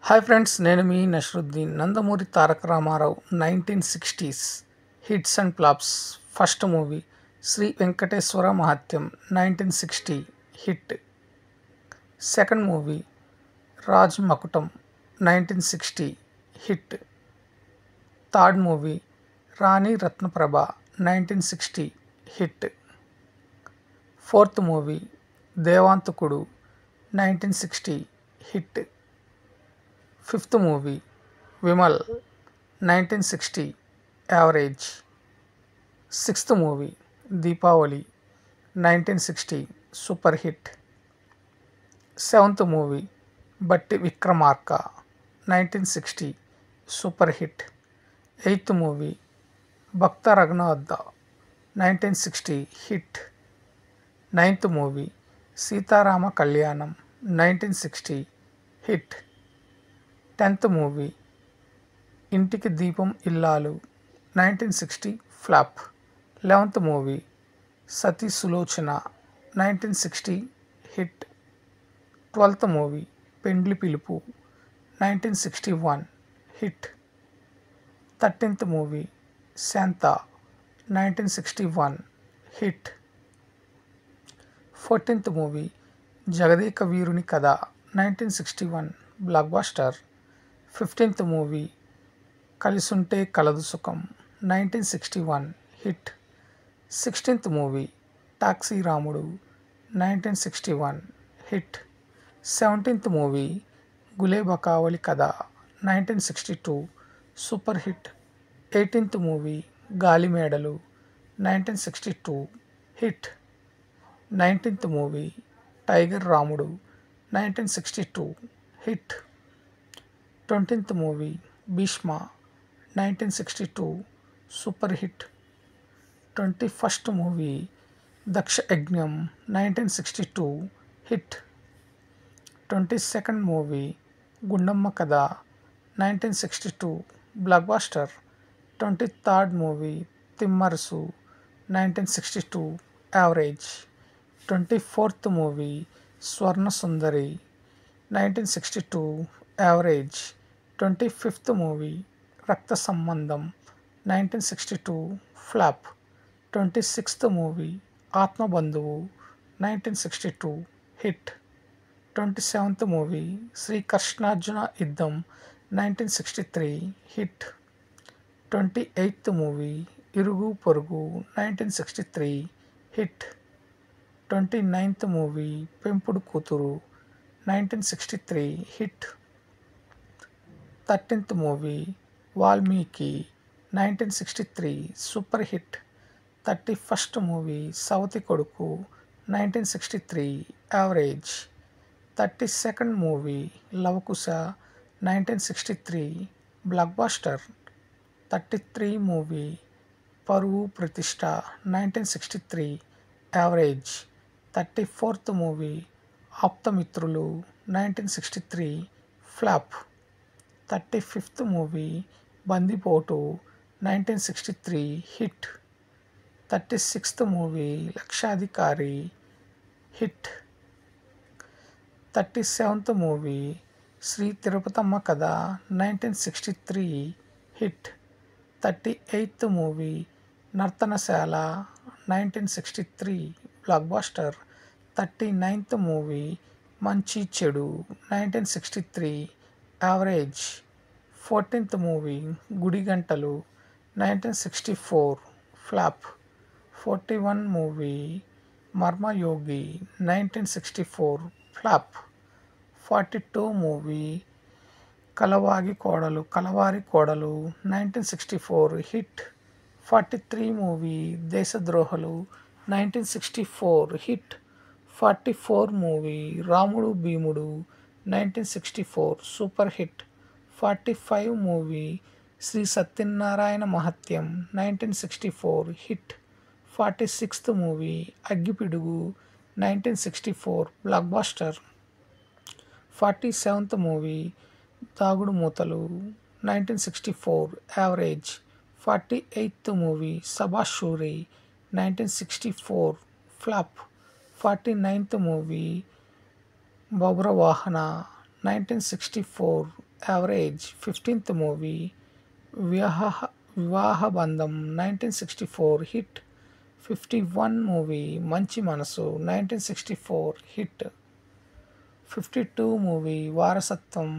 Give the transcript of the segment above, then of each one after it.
Hi friends, నేను మీ Nasruddin. Nandamuri Taraka Rama Rao 1960s hits and flops. First movie Sri Venkateswara Mahatyam 1960 hit. Second movie Raj Makutam 1960 hit. Third movie Rani Ratnaprabha 1960 hit. Fourth movie Devanthakudu 1960 hit. Fifth movie Vimal 1960 average. Sixth movie Deepavali 1960 super hit. Seventh movie Batti Vikramarka 1960 super hit. Eighth movie Bhakta Raghunatha 1960 hit. Ninth movie Seetharama Kalyanam 1960 hit. 10th movie Intiki దీపం ఇల్లాలు 1960 flop. 11th movie సతీ Sulochana 1960 hit. 12th movie పెండ్లి పిలుపు 1961 hit. 13th movie శాంత 1961 hit. 14th movie జగదేక వీరుని కథ 1961 block buster. 15th movie కలిసుంటే కలదు సుఖం 1961 hit. 16th movie taxi రాముడు 1961 hit. 17th movie Gulebakavali Katha 1962 super hit. 18th movie Galimedalu 1962 hit. 19th movie Tiger Ramudu 1962 hit. 20th movie Bhishma 1962 super hit. 21st movie Daksha Yagnam 1962 hit. 22nd movie Gundamma Katha 1962 blockbuster. 23rd movie Thimmarusu 1962 average. 24th movie Swarna Sundari 1962 average. 25th movie Raktha Sambandham 1962 flop. 26th movie Athmabandhuvu 1962 hit. 27th movie Srikrishnarjuna Yuddham 1963 hit. 28th movie ఇరుగు పొరుగు 1963 hit. 29th movie Pempudu Koothuru 1963 hit. 13th movie Valmiki 1963 super hit. 31st movie Savathi Koduku 1963 average. 32nd movie Lavakusa 1963 blockbuster. 33 movie Paruvu Prathishta 1963 average. 34th movie Apthamitrulu 1963 flop. 35th movie Bandipotu 1963 hit. 36th movie Lakshadhikari hit. 37th movie Sri Thirupathamma Katha 1963 hit. 38th movie Narthanasala 1963 blockbuster. 39th movie Manchi Chedu 1963 average. 14th movie Gudigantalu 1964 flop. 41 movie మర్మయోగి 1964 flop. 42 movie Kalavari Kodalu 1964 hit. 43 movie Desadrohulu 1964 hit. 44 movie Ramudu Bheemudu 1964 super hit. 45 movie Sri Satyanarayana Mahatyam 1964 hit. 46th movie Aggipidugu 1964 blockbuster. 47th movie Dagudu Moothalu 1964 average. 48th movie Sabash Suri 1964 flop. 49th movie Babruvahana 1964 average. 15th movie Vivaha Vivaha బంధం 1964 hit. 51 movie మంచి మనసు 1964 hit. 52 movie వారసత్వం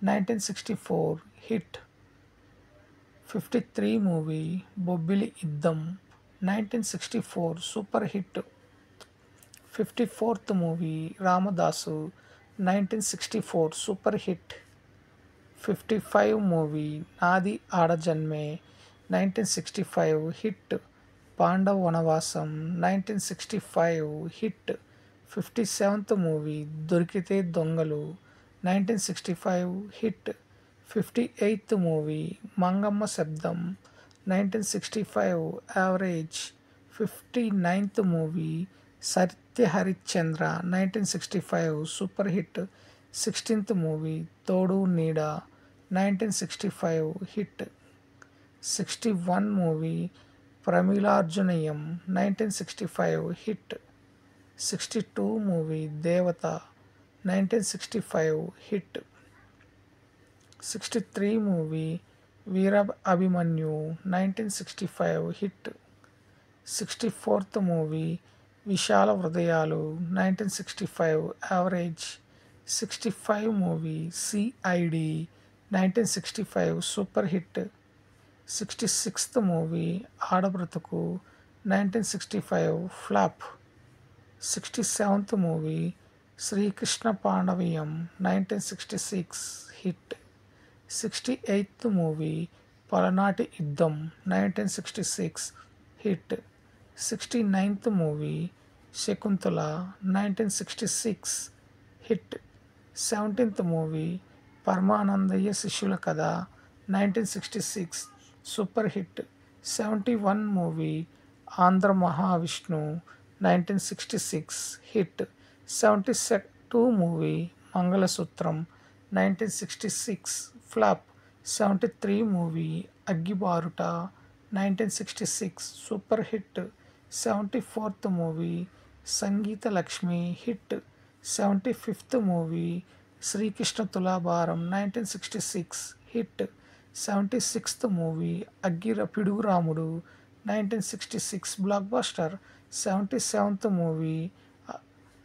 1964 hit. 53 movie Bobbili యుద్ధం 1964 super hit. 54th movie Ramadasu 1964 super hit. 55 movie నాది ఆడజన్మే 1965 hit. పాండవ వనవాసం 1965 hit. 57th movie దొరికితే దొంగలు 1965 hit. 58th movie Mangamma Sabdam 1965 average. 59th movie Satya Harishchandra 1965 super hit. 16th movie Thodu Needa 1965 hit. 61 movie Pramilarjuneeyam 1965 hit. 62 movie Devatha 1965 hit. 63 movie Veera Abhimanyu 1965 hit. 64th movie Visala Hrudayalu 1965 average. 65 movie CID 1965 super hit. 66th movie Aadabrathuku 1965 flop. 67th movie Srikrishna Pandaveeyam 1966 hit. 68th movie Palnati Yuddham 1966 hit. 69th movie Shakuntala 1966 hit. 17th movie Paramanandayya Sishyula Katha 1966 super hit. 71 movie Andhra Mahavishnu 1966 hit. 72 movie Mangalasutram 1966 flop. 73 movie Aggibarata 1966 super hit. 74th movie Sangeetha Lakshmi hit. 75th movie Srikrishna Tulabharam 1966 hit. 76th movie Pidugu Ramudu 1966 blockbuster. 77th movie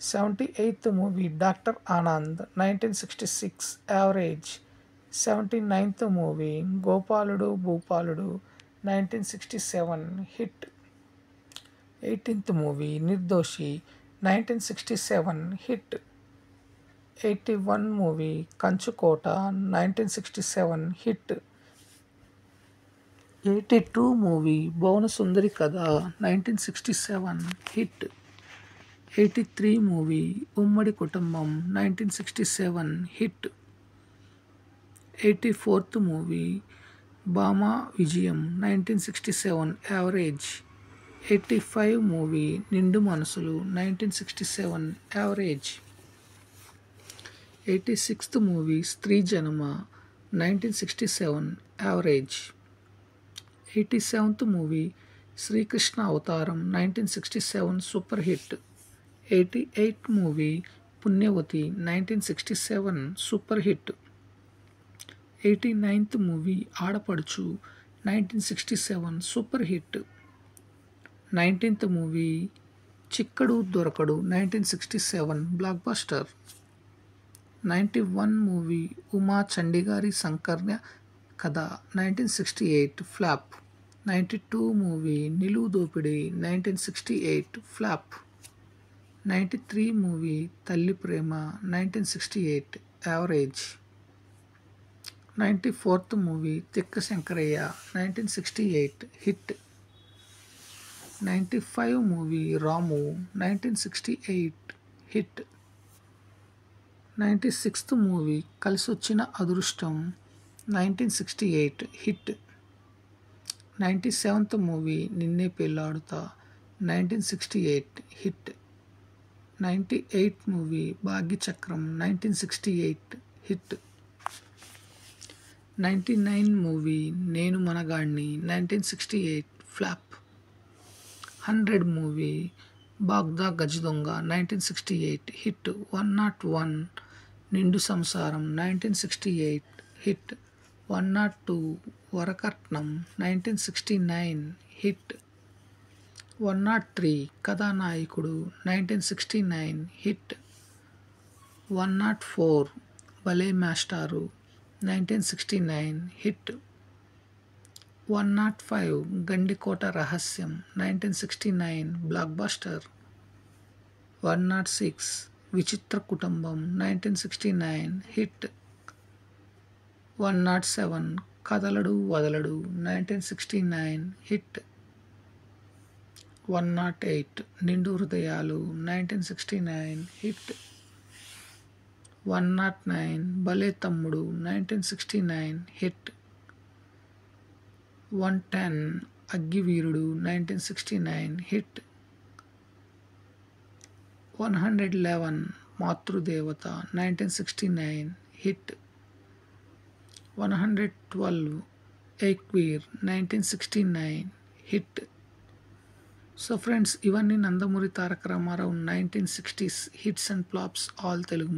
78th movie doctor Anand 1966 average. 79th movie Gopaludu Bhoopaludu 1967 hit. 18th movie నిర్దోషి 1967 hit. 81 movie కంచుకోట 1967 hit. 82 movie Bhuvanasundari కథ 1967 hit. 83 movie ఉమ్మడి కుటుంబం 1967 hit. 84th movie Bhama విజయం 1967 average. 85 movie నిండు మనసులు 1967 average. 86th movie స్త్రీ జనమ 1967 average. 87th movie Srikrishna అవతారం 1967 సూపర్ హిట్. 88 మూవీ పుణ్యవతి 1967 సూపర్ హిట్. 89th మూవీ ఆడపడుచు 1967 సూపర్ హిట్. 19th మూవీ చిక్కడు దొరకడు 1967 బ్లాక్ బస్టర్. 91 మూవీ ఉమా చండీగారి సంకర్య కథ 1968 ఫ్లాప్. 92 మూవీ నిలువు దోపిడి 1968 ఫ్లాప్. 93 మూవీ తల్లి ప్రేమ 1968 average. 94th movie Tikka Sankarayya 1968 hit. 95 movie Ramu 1968 hit. 96th movie Kalisochina Adrushtam 1968 hit. 97th movie Ninne Pelladatha 1968 hit. 98 movie Bhagyachakram 1968 hit. 99 movie Nenu Managanni 1968 flop. 100 movie Baghdad Gajadonga 1968 hit. 101 Nindu సంసారం 1968 hit. 102 వరకట్నం 1969 hit. 103 కథానాయకుడు 1969 hit. 104 భలే మాస్టారు 1969 hit. 105 Gandikota రహస్యం 1969 బ్లాక్ బస్టర్. 106 విచిత్ర కుటుంబం 1969 హిట్. 107 కదలడు వదలడు 1969 హిట్. 108 నిండు హృదయాలు 1969 hit. 109 Bhale Thammudu 1969 hit. 110 Aggiveerudu 1969 hit. 111 Matrudevata 1969 hit. 112 Ekveer 1969 hit. So friends, ఇవన్నీ Nandamuri Taraka Rama Rao 1960s hits and flops all Telugu